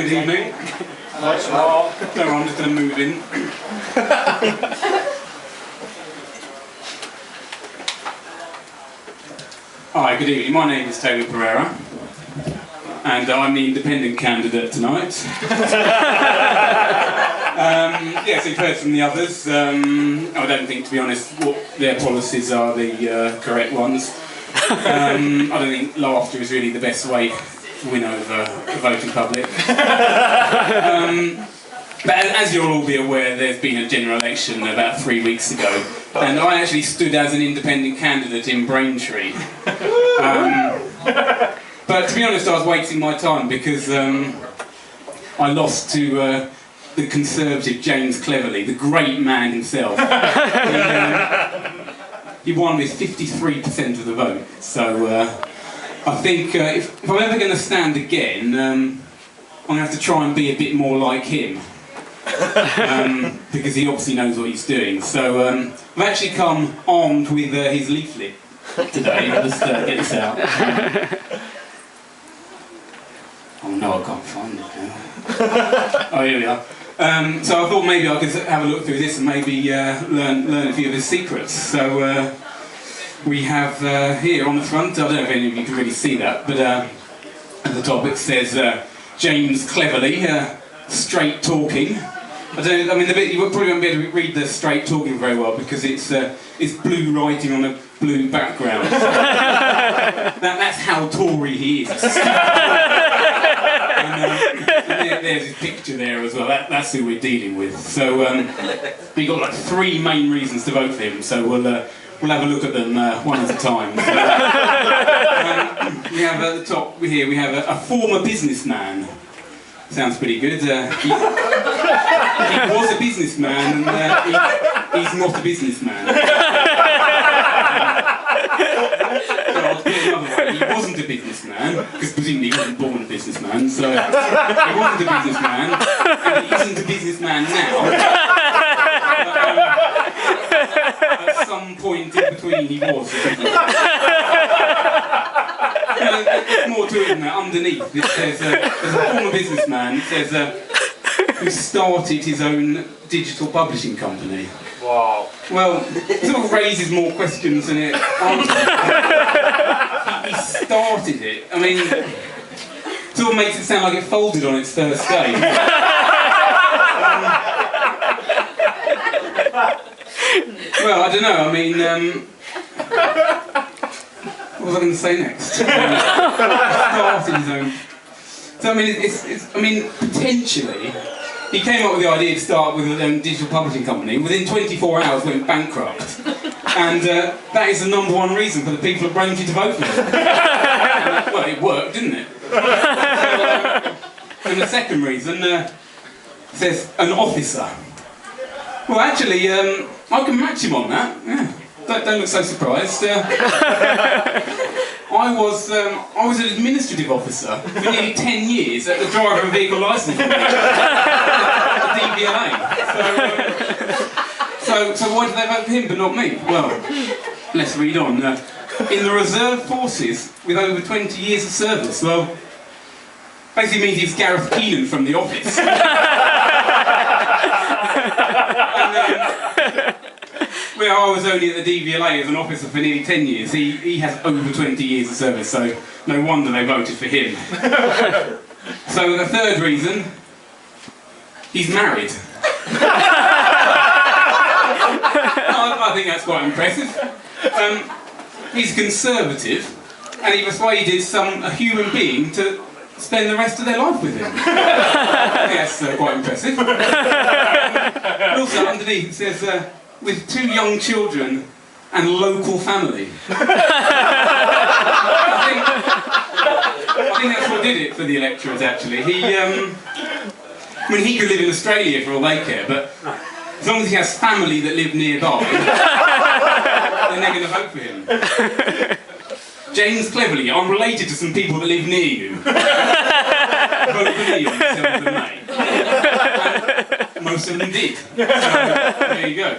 good evening. No, I'm just going to move in. Hi, good evening. My name is Toby Pereira, and I'm the independent candidate tonight. Yes, you've heard from the others. I don't think, to be honest, what their policies are the correct ones. I don't think laughter is really the best way to win over the voting public. But as you'll all be aware, there's been a general election about 3 weeks ago, and I actually stood as an independent candidate in Braintree. But to be honest, I was wasting my time because I lost to the Conservative James Cleverly, the great man himself. He won with 53% of the vote. So I think if I'm ever going to stand again, I'm going to have to try and be a bit more like him. Because he obviously knows what he's doing. So I've actually come armed with his leaflet today. I'll just get this out. Oh no, I can't find it now. Oh, here we are. So I thought maybe I could have a look through this and maybe learn a few of his secrets. So we have here on the front, I don't know if any of you can really see that, but at the top it says James Cleverly, straight talking. I don't know, I mean, you probably won't be able to read the straight talking very well because it's blue writing on a blue background. So that's how Tory he is. And there's his picture there as well. That's who we're dealing with. So we've got like 3 main reasons to vote for him. So we'll have a look at them one at a time. So, we have at the top here we have a former businessman. Sounds pretty good. He was a businessman, and he's not a businessman. I'll put it another way. He wasn't a businessman, because presumably he wasn't born a businessman, so he wasn't a businessman, and he isn't a businessman now. But, at some point in between he was a businessman. There's more to it than that. Underneath it says, there's a former businessman, it says, who started his own digital publishing company. Wow. Well, it sort of raises more questions than it answers. He started it. I mean, it sort of makes it sound like it folded on its first day. Well, I don't know, I mean, what was I going to say next? Started his own. So I mean, potentially, he came up with the idea to start with a digital publishing company. Within 24 hours, went bankrupt, and that is the #1 reason for the people of Braintree to vote for him. Well, it worked, didn't it? And the second reason says an officer. Well, actually, I can match him on that. Yeah. Don't look so surprised. I was an administrative officer for nearly 10 years at the driver and vehicle licensing committee, the DVLA. So why did they vote for him but not me? Well, let's read on. In the reserve forces with over 20 years of service. Well, basically means he was Gareth Keenan from The Office. Where I was only at the DVLA as an officer for nearly 10 years, he has over 20 years of service, so no wonder they voted for him. So the third reason, he's married. I think that's quite impressive. He's conservative, and he persuaded a human being to spend the rest of their life with him. Yes, quite impressive. Also underneath it says, with 2 young children and local family. I think that's what did it for the electorate, actually. I mean, he could live in Australia for all they care, but as long as he has family that live nearby, then they're going to vote for him. James Cleverly, I'm related to some people that live near you. Vote for me on the 7th of May. And most of them did. So, there you go.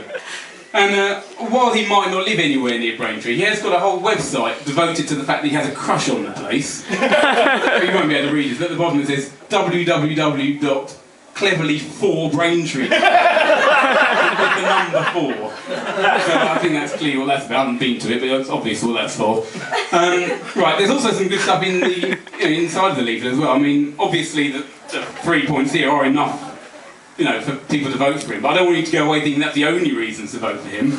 And while he might not live anywhere near Braintree, he has got a whole website devoted to the fact that he has a crush on the place. You won't be able to read it, but at the bottom it says www.cleverly4Braintree. With the number 4. So I think that's clear what that's about. I haven't been to it, but it's obvious what that's for. Right, there's also some good stuff in the inside of the leaflet as well. I mean, obviously the 3 points here are enough, for people to vote for him. But I don't want you to go away thinking that's the only reasons to vote for him.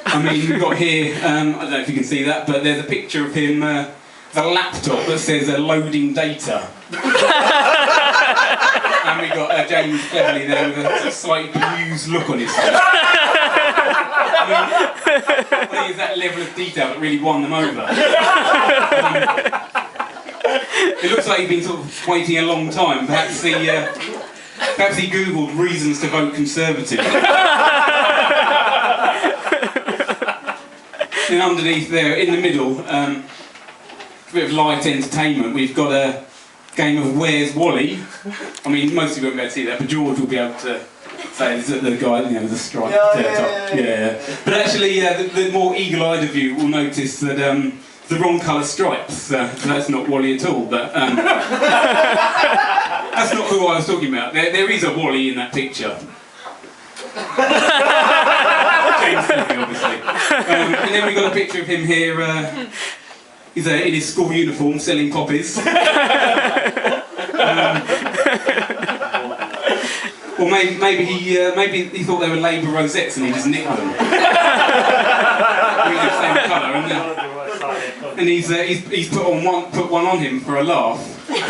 I mean, we've got here, I don't know if you can see that, but there's a picture of him, the laptop that says loading data. And we got James cleverly there with a slightly bemused look on his face. I mean, it's that level of detail that really won them over. It looks like he's been sort of waiting a long time. Perhaps he googled reasons to vote Conservative. And underneath there, in the middle, a bit of light entertainment. We've got a game of Where's Wally? I mean, most of you won't be able to see that, but George will be able to say the guy, with the striped top. Yeah. But actually, the more eagle-eyed of you will notice that the wrong colour stripes. So that's not Wally at all. But that's not who I was talking about. There is a Wally in that picture. James Cleverly, obviously. And then we've got a picture of him here. He's in his school uniform selling poppies. Or maybe he thought they were Labour rosettes and he just nicked them. With the same colour, and he's put one on him for a laugh. He's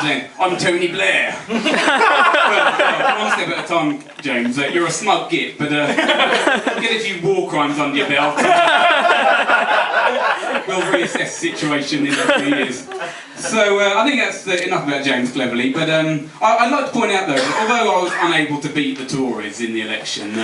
saying, "I'm Tony Blair." Well, one step at a time, James. You're a smug git, but get a few war crimes under your belt. We'll reassess the situation in a few years. So I think that's enough about James Cleverly, but I'd like to point out though that although I was unable to beat the Tories in the election,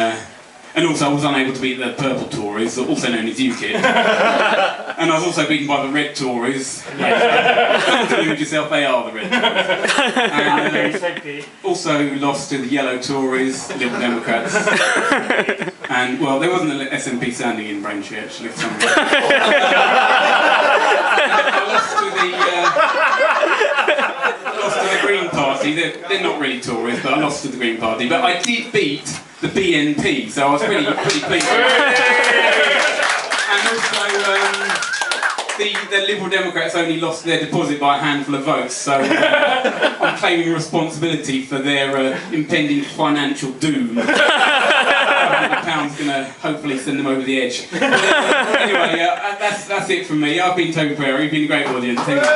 and also I was unable to beat the purple Tories, also known as UKIP, and I was also beaten by the red Tories. Don't delude yourself, they are the red Tories. And also lost to the yellow Tories, Liberal Democrats. And, well, there wasn't an SNP standing in Braintree, actually. I lost to the Green Party. They're not really Tories, but I lost to the Green Party. But I did beat the BNP, so I was pretty pleased with that. And also, the Liberal Democrats only lost their deposit by a handful of votes, so I'm claiming responsibility for their impending financial doom. The pound's going to hopefully send them over the edge. Anyway, that's it from me. I've been Toby Pereira. You've been a great audience. Thank you.